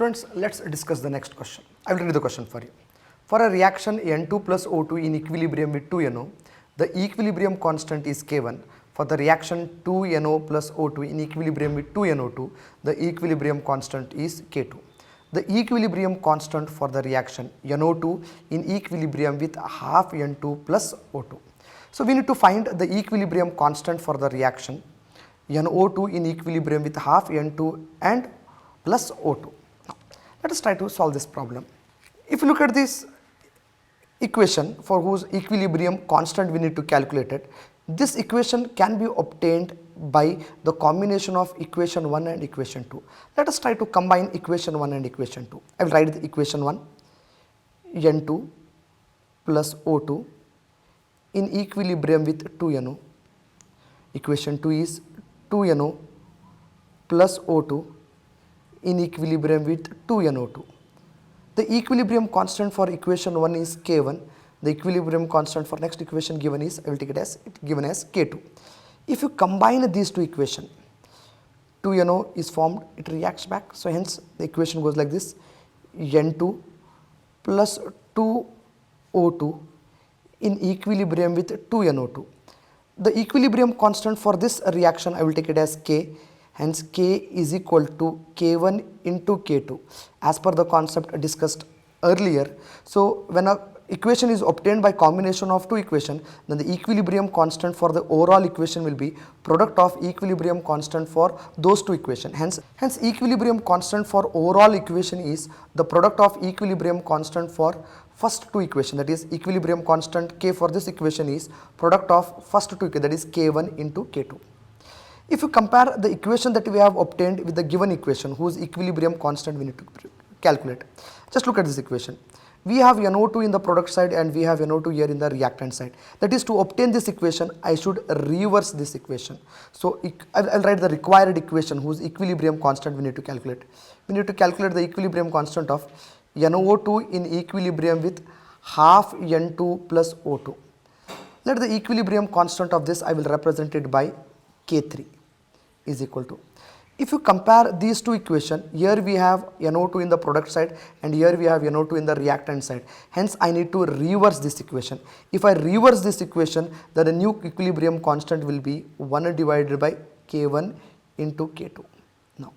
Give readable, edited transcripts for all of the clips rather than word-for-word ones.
Students, let's discuss the next question. I will read the question for you. For a reaction N2 plus O2 in equilibrium with 2NO, the equilibrium constant is K1. For the reaction 2NO plus O2 in equilibrium with 2NO2, the equilibrium constant is K2. The equilibrium constant for the reaction NO2 in equilibrium with half N2 plus O2. So we need to find the equilibrium constant for the reaction NO2 in equilibrium with half N2 and plus O2. Now, let us try to solve this problem. If you look at this equation for whose equilibrium constant we need to calculate it, this equation can be obtained by the combination of equation 1 and equation 2. Let us try to combine equation 1 and equation 2. I will write the equation 1, N2 plus O2 in equilibrium with 2NO. Equation 2 is 2NO plus O2 in equilibrium with 2NO2. The equilibrium constant for equation 1 is K1. The equilibrium constant for next equation given is, I will take it as given as K2. If you combine these two equations, 2NO is formed, it reacts back. So hence the equation goes like this: N2 plus 2O2 in equilibrium with 2NO2. The equilibrium constant for this reaction, I will take it as K. Hence K is equal to K1 into K2 as per the concept discussed earlier. So when a equation is obtained by combination of two equations, then the equilibrium constant for the overall equation will be product of equilibrium constant for those two equations. Hence equilibrium constant for overall equation is the product of equilibrium constant for first two equation, that is equilibrium constant K for this equation is product of first two equation, that is K1 into K2. If you compare the equation that we have obtained with the given equation whose equilibrium constant we need to calculate, just look at this equation. We have NO2 in the product side and we have NO2 here in the reactant side. That is, to obtain this equation, I should reverse this equation. So I'll write the required equation whose equilibrium constant we need to calculate. We need to calculate the equilibrium constant of NO2 in equilibrium with half N2 plus O2. Let the equilibrium constant of this I will represent it by K3 is equal to. If you compare these two equations, here we have NO2 in the product side and here we have NO2 in the reactant side. Hence I need to reverse this equation. If I reverse this equation, then the new equilibrium constant will be 1 divided by K1 into K2. Now,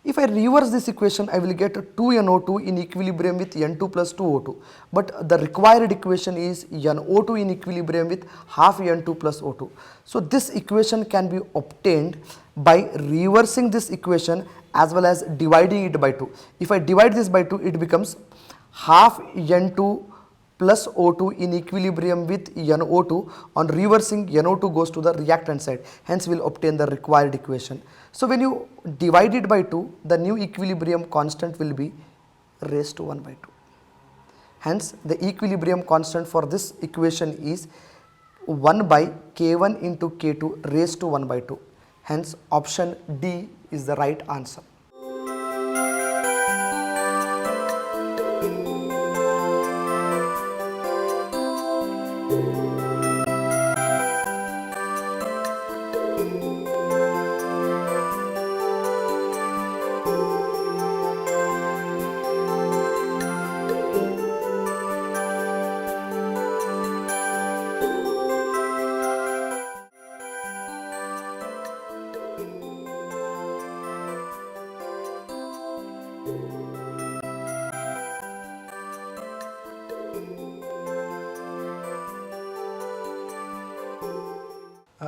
if I reverse this equation, I will get 2NO2 in equilibrium with N2 plus 2O2. But the required equation is NO2 in equilibrium with half N2 plus O2. So this equation can be obtained by reversing this equation as well as dividing it by 2. If I divide this by 2, it becomes half N2 plus O2 in equilibrium with NO2. On reversing, NO2 goes to the reactant side. Hence, we will obtain the required equation. So when you divide it by 2, the new equilibrium constant will be raised to 1 by 2. Hence, the equilibrium constant for this equation is 1 by K1 into K2 raised to 1 by 2. Hence, option D is the right answer.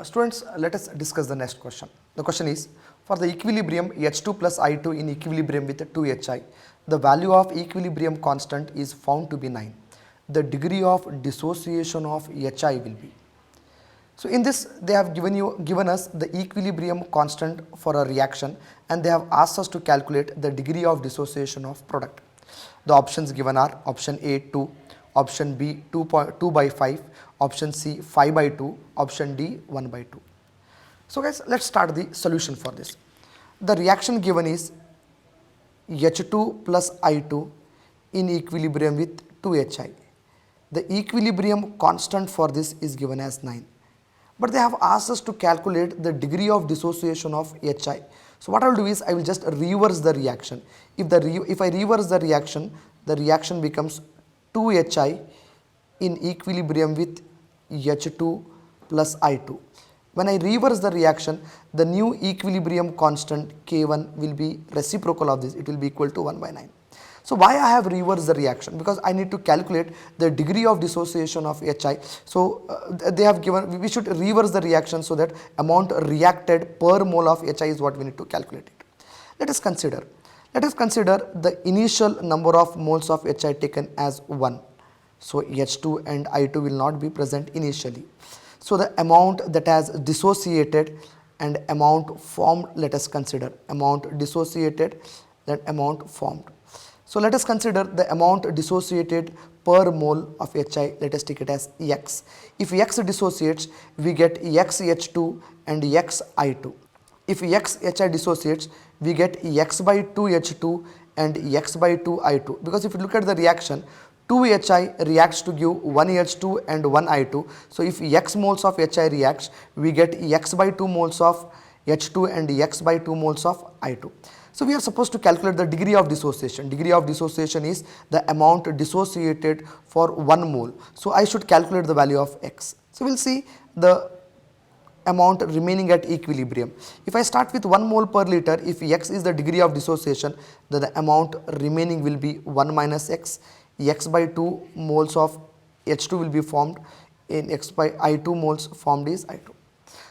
Students, let us discuss the next question. The question is, for the equilibrium H2 plus I2 in equilibrium with 2HI, the value of equilibrium constant is found to be 9. The degree of dissociation of HI will be. So in this, they have given us the equilibrium constant for a reaction and they have asked us to calculate the degree of dissociation of product. The options given are option A 2, option B 2 by 5, option C 5 by 2, option D 1 by 2. So guys, let's start the solution for this. The reaction given is H2 plus I2 in equilibrium with 2HI. The equilibrium constant for this is given as 9. But they have asked us to calculate the degree of dissociation of HI. So what I will do is I will just reverse the reaction. If I reverse the reaction becomes 2HI in equilibrium with H2 plus I2. When I reverse the reaction, the new equilibrium constant K1 will be reciprocal of this. It will be equal to 1 by 9. So why I have reversed the reaction? Because I need to calculate the degree of dissociation of HI. So they have given, we should reverse the reaction so that amount reacted per mole of HI is what we need to calculate it. Let us consider the initial number of moles of HI taken as 1. So H2 and I2 will not be present initially. So the amount that has dissociated and amount formed, let us consider amount dissociated, then amount formed. So let us consider the amount dissociated per mole of HI, let us take it as X. If X dissociates, we get XH2 and XI2. If XHI dissociates, we get X by 2 H2 and X by 2 I2. Because if you look at the reaction, 2 HI reacts to give 1 H2 and 1 I2. So if X moles of HI reacts, we get X by 2 moles of H2 and X by 2 moles of I2. So we are supposed to calculate the degree of dissociation. Degree of dissociation is the amount dissociated for 1 mole. So I should calculate the value of X. So we will see the amount remaining at equilibrium. If I start with 1 mole per liter, if X is the degree of dissociation, then the amount remaining will be 1 minus X. X by 2 moles of H2 will be formed, in X by I2 moles formed is I2.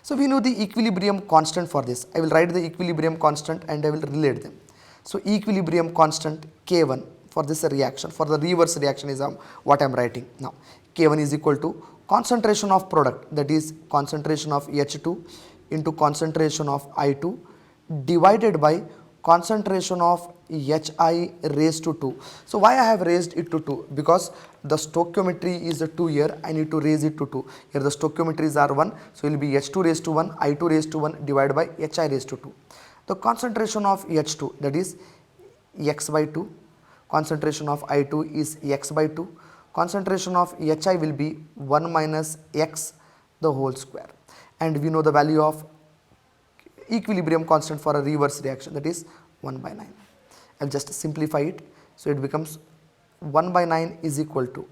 So we know the equilibrium constant for this. I will write the equilibrium constant and I will relate them. So equilibrium constant K1 for this reaction, for the reverse reaction is what I am writing now. K1 is equal to concentration of product, that is concentration of H2 into concentration of I2 divided by concentration of HI raised to 2. So why I have raised it to 2? Because the stoichiometry is 2 here, I need to raise it to 2. Here the stoichiometries are 1, so it will be H2 raised to 1, I2 raised to 1 divided by HI raised to 2. The concentration of H2, that is X by 2, concentration of I2 is X by 2, concentration of HI will be 1 minus X the whole square, and we know the value of equilibrium constant for a reverse reaction, that is 1 by 9. I will just simplify it. So it becomes 1 by 9 is equal to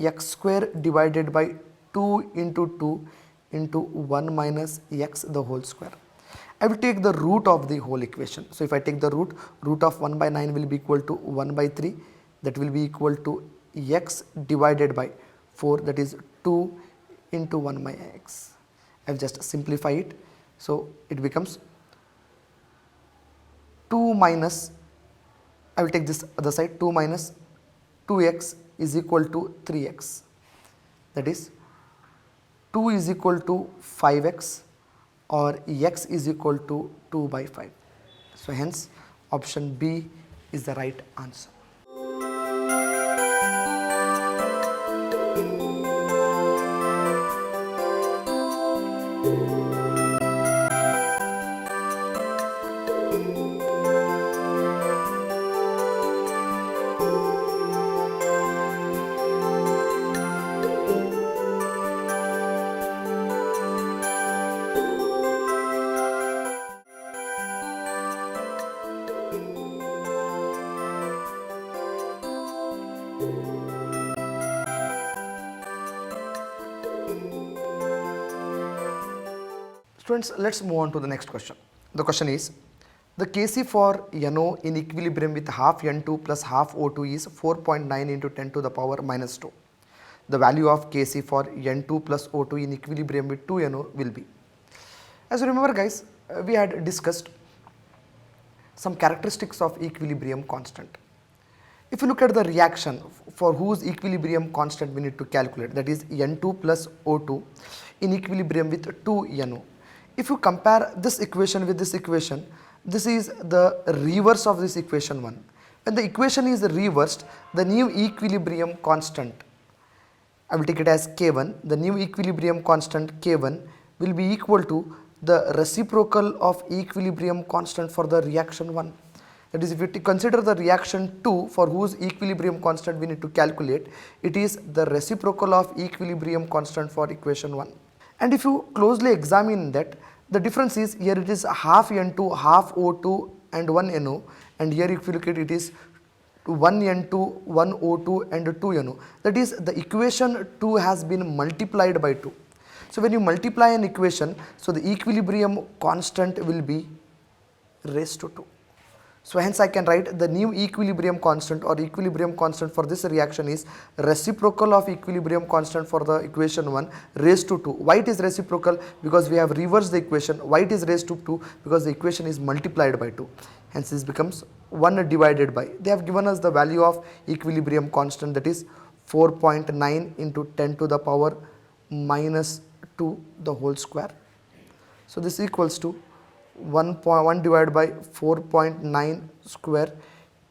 X square divided by 2 into 2 into 1 minus X the whole square. I will take the root of the whole equation. So if I take the root of 1 by 9 will be equal to 1 by 3, that will be equal to X divided by 4, that is 2 into 1 by X. I will just simplify it. So it becomes 2 minus, I will take this other side, 2 minus 2x is equal to 3x, that is 2 is equal to 5x or x is equal to 2 by 5. So hence option B is the right answer. Students, let's move on to the next question. The question is, the Kc for NO in equilibrium with half N2 plus half O2 is 4.9 into 10 to the power minus 2. The value of Kc for N2 plus O2 in equilibrium with 2 NO will be. As you remember guys, we had discussed some characteristics of equilibrium constant. If you look at the reaction for whose equilibrium constant we need to calculate, that is N2 plus O2 in equilibrium with 2 NO. If you compare this equation with this equation, this is the reverse of this equation 1. When the equation is reversed, the new equilibrium constant, I will take it as K1, the new equilibrium constant K1 will be equal to the reciprocal of equilibrium constant for the reaction 1. That is, if you consider the reaction 2 for whose equilibrium constant we need to calculate, it is the reciprocal of equilibrium constant for equation 1. And if you closely examine that, The difference is here it is half N2, half O2 and 1 NO, and here if you look at it is 1 N2, 1 O2 and 2 NO. That is, the equation 2 has been multiplied by 2. So when you multiply an equation, so the equilibrium constant will be raised to 2. So hence I can write the new equilibrium constant or equilibrium constant for this reaction is reciprocal of equilibrium constant for the equation 1 raised to 2. Why it is reciprocal? Because we have reversed the equation. Why it is raised to 2? Because the equation is multiplied by 2. Hence this becomes 1 divided by. They have given us the value of equilibrium constant, that is 4.9 into 10 to the power minus 2 the whole square. So this equals to 1 divided by 4.9 square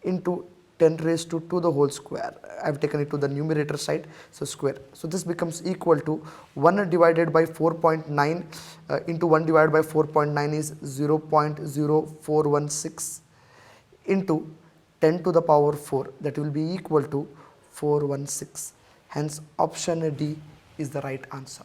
into 10 raised to 2 the whole square. I have taken it to the numerator side, so square. So this becomes equal to 1 divided by 4.9 into 1 divided by 4.9 is 0.0416 into 10 to the power 4, that will be equal to 416. Hence option D is the right answer.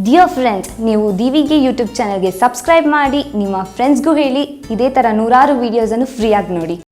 Dear friends, ನೀವು ದಿವಿಗೆ YouTube ಚಾನಲ್ಗೆ subscribe ಮಾಡಿ, ನಿಮ್ಮ ಫ್ರೆಂಡ್ಸ್ಗೂ ಹೇಳಿ, ಇದೇ ಥರ ನೂರಾರು ವೀಡಿಯೋಸನ್ನು ಫ್ರೀಯಾಗಿ ನೋಡಿ.